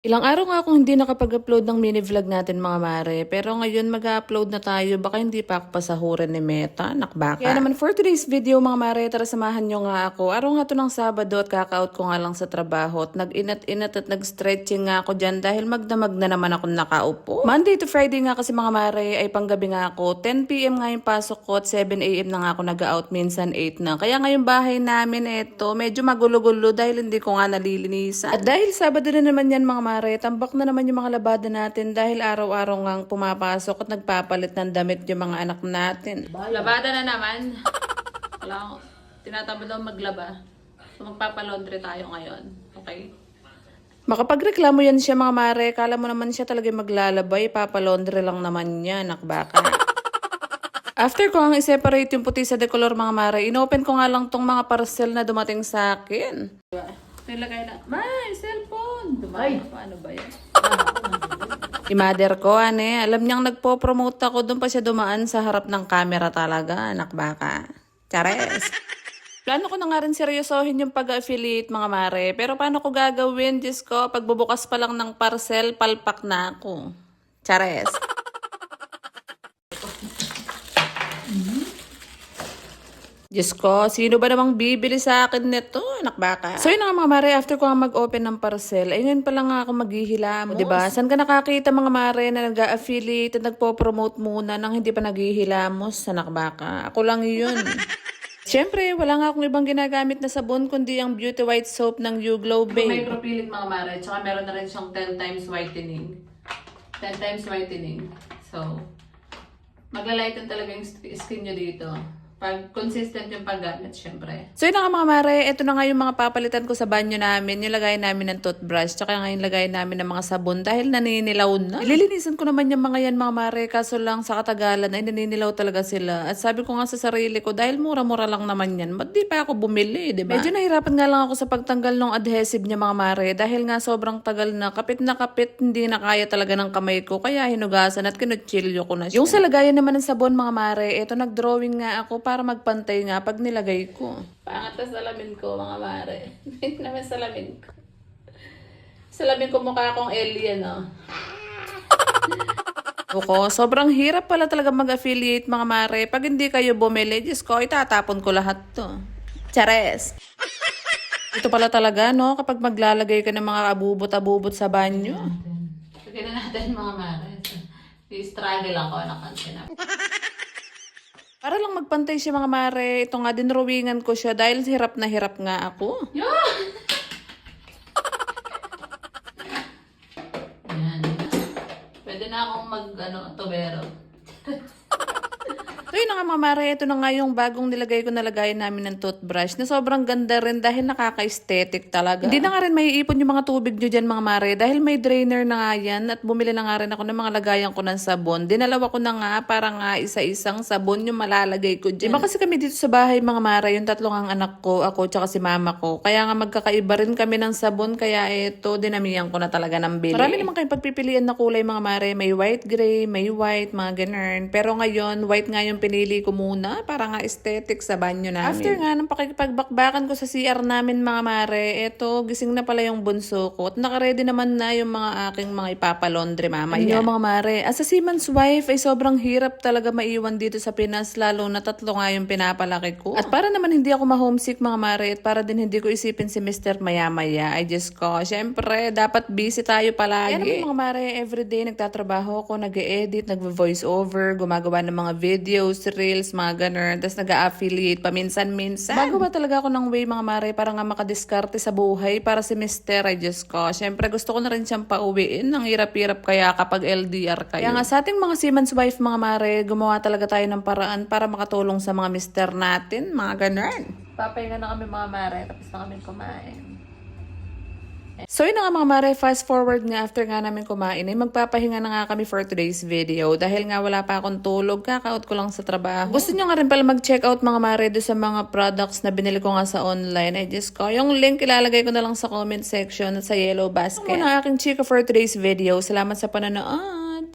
Ilang araw nga akong hindi nakapag-upload ng mini vlog natin mga mare. Pero ngayon mag-upload na tayo. Baka hindi pa ako pasahuran ni Meta. Nakbaka. Kaya naman for today's video mga mare, tara samahan nyo nga ako. Araw nga to ng Sabado at kaka-out ko nga lang sa trabaho. At nag-inat-inat at nag-stretching nga ako dyan dahil magdamag na naman ako nakaupo. Monday to Friday nga kasi mga mare ay panggabi nga ako. 10 PM nga yung pasok ko at 7 AM na nga ako nag-out. Minsan 8 na. Kaya nga yung bahay namin eto medyo magulo-gulo dahil hindi ko nga nalilinisan. At dahil Sabado na naman yan mga mare, tambak na naman yung mga labada natin dahil araw-araw ngang pumapasok at nagpapalit ng damit yung mga anak natin. Labada na naman. Wala, tinatamad daw maglaba. So magpapalaundry tayo ngayon. Okay? Makapagreklamo yan siya mga mare. Kala mo naman siya talaga maglalaba. Ipapalaundry lang naman niya. Nakbaka. After ko ang i-separate yung puti sa decolor mga mare, inopen ko nga lang tong mga parcel na dumating sa akin. Diba? Nilagay na, may cellphone! Dumay, paano ba yan? I-mother ko, ane. Alam niyang nagpo-promote ako, doon pa siya dumaan sa harap ng camera talaga, anak baka. Chares. Plano ko na nga rin seryosohin yung pag-affiliate mga mare. Pero paano ko gagawin? Diyos ko, pagbubukas pa lang ng parcel, palpak na ako. Chares. Diyos ko, sino ba namang bibili sa akin nito? Anak baka. So yun nga mga mare, after ko nga mag-open ng parcel, ay ngayon pa lang nga ako maghihilamos. Diba? Saan ka nakakita mga mare na nag-affiliate at nagpo-promote muna nang hindi pa naghihilamos? Anak baka. Ako lang yun. Siyempre, wala nga akong ibang ginagamit na sabon kundi ang Beauty White Soap ng You Glow Babe. May propylene mga mare, tsaka meron na rin siyang 10 times whitening. 10 times whitening. So, maglalighten talaga yung skin nyo dito. Pag consistent yung paggamit, syempre. So yun na nga mga mare, ito na nga yung mga papalitan ko sa banyo namin. Yung lagay namin ng toothbrush, tsaka nga yung lagay namin ng mga sabon dahil naninilaw na. Ililinisan ko naman yung mga yan mga mare, kaso lang sa katagalan ay naninilaw talaga sila. At sabi ko nga sa sarili ko, dahil mura-mura lang naman yan, ba't di pa ako bumili, diba? Medyo nahirapan nga lang ako sa pagtanggal ng adhesive niya mga mare, dahil nga sobrang tagal na kapit, hindi na kaya talaga ng kamay ko, kaya hinugasan at kinutsilyo ko na siya. Yung sa lagayan naman ng sabon mga mare, ito nag-drawing nga ako para magpantay nga pag nilagay ko. Pangat na salamin ko, mga mare. Hindi naman salamin ko. Salamin ko mukha akong alien, oh. Ako, sobrang hirap pala talaga mag-affiliate, mga mare. Pag hindi kayo bumili, Diyos ko, itatapon ko lahat to. Chares! Ito pala talaga, no? Kapag maglalagay ka ng mga abubot-abubot sa banyo. Lagyan na natin, mga mare. I-struggle ako, nakansin na. Para lang magpantay siya mga mare, ito nga dinrawingan ko siya dahil hirap na hirap nga ako. Yeah! Yan. Pwede na akong tubero. So yun na nga mga mare, ito na nga yung bagong nilagay ko na lagayan namin ng toothbrush na sobrang ganda rin dahil nakaka-aesthetic talaga. Hindi na nga rin maiipon yung mga tubig nyo dyan mga mare dahil may drainer na nga yan at bumili na nga rin ako ng mga lagayan ko ng sabon. Dinalawa ko na nga para nga isa-isang sabon yung malalagay ko dyan. Iba kasi kami dito sa bahay mga mare, yung tatlong ang anak ko, ako tsaka si mama ko. Kaya nga magkakaiba rin kami ng sabon kaya ito dinamihan ko na talaga ng bili. Marami naman kayong pagpipilian na kulay mga mare, may white, gray, may white, mga ganun. Pero ngayon, white nga yung pinili ko muna para nga aesthetic sa banyo namin. After nga ng pakikipagbakbakan ko sa CR namin mga mare, eto gising na pala yung bunso ko at nakaredy naman na yung mga aking mga ipapalaundry mamaya. Ano mga mare, as a seaman's wife ay sobrang hirap talaga maiwan dito sa Pinas lalo na tatlo nga yung pinapalaki ko. At para naman hindi ako ma-homesick mga mare at para din hindi ko isipin si Mr. maya-maya ay Diyos ko, syempre dapat busy tayo palagi. Kaya naman mga mare, everyday nagtatrabaho ako, nag-e-edit, nag-voice over, gumagawa ng mga videos, reels, mga ganun. Tapos nag-a-affiliate paminsan-minsan. Bago ba talaga ako ng way mga mare para nga makadiskarte sa buhay para si Mr. ay Diyos ko. Siyempre gusto ko na rin siyang pauwiin. Ang hirap-hirap kaya kapag LDR kayo. Kaya nga sa ating mga seaman's wife mga mare, gumawa talaga tayo ng paraan para makatulong sa mga Mr. natin. Mga ganun. Papahinga na kami mga mare. Tapos na kami kumain. So yun na nga mga mare, fast forward nga after nga namin kumain ay magpapahinga na nga kami for today's video dahil nga wala pa akong tulog, kaka-out ko lang sa trabaho. Gusto nyo nga rin pala mag-check out mga mare do sa mga products na binili ko nga sa online ay just ko. Yung link ilalagay ko na lang sa comment section at sa yellow basket. Ito muna aking chika for today's video. Salamat sa panonood.